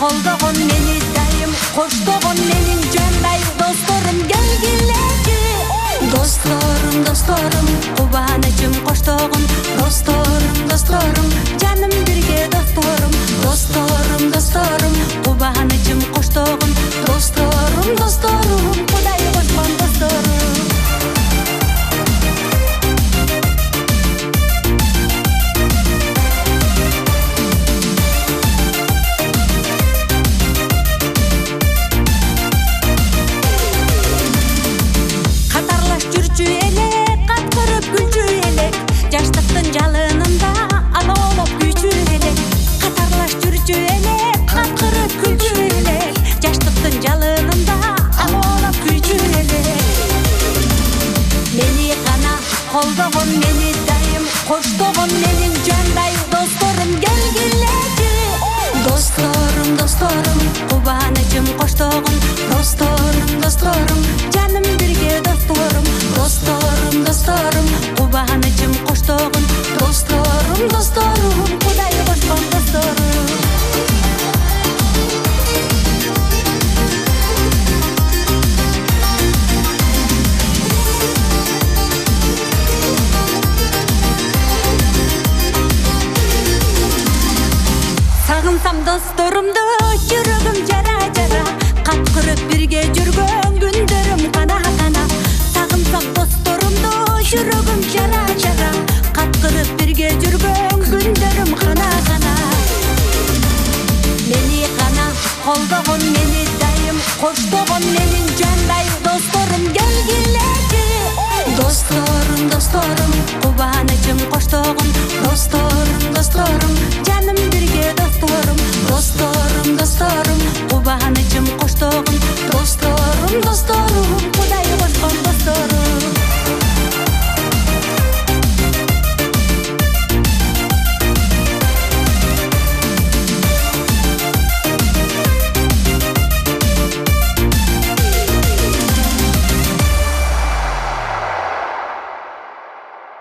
колдогон мени дайым, коштогон менин жандай досторум келгилечи. Досторум, кубанычым коштогон, досторум, жаным бирге досторум, кубанычым коштогон, досторум, кудай кошкон досторум. Катарлаш жүрчү элек, каткырып күлчү элек, жаштыктын жалынында алоолоп күйчү элек. Катарлаш жүрчү элек, каткырып күлчү элек, жаштыктын жалынында алоолоп күйчү элек. Мени гана колдогон мени дайым, коштогон менин жандай досторум келгилечи. Досторум, кубанычым коштогон, досторум, жаным бирге досторум, кубанычым коштогон, досторум, кудай кошкон досторум. Сагынсам досторумду, жүрөгүм жара, каткырып бирге жүргөн күндөрүм кана. Сагынсам досторумду, жүрөгүм жара, каткырып бирге жүргөн күндөрүм кана. Мени гана колдогон мени дайым, коштогон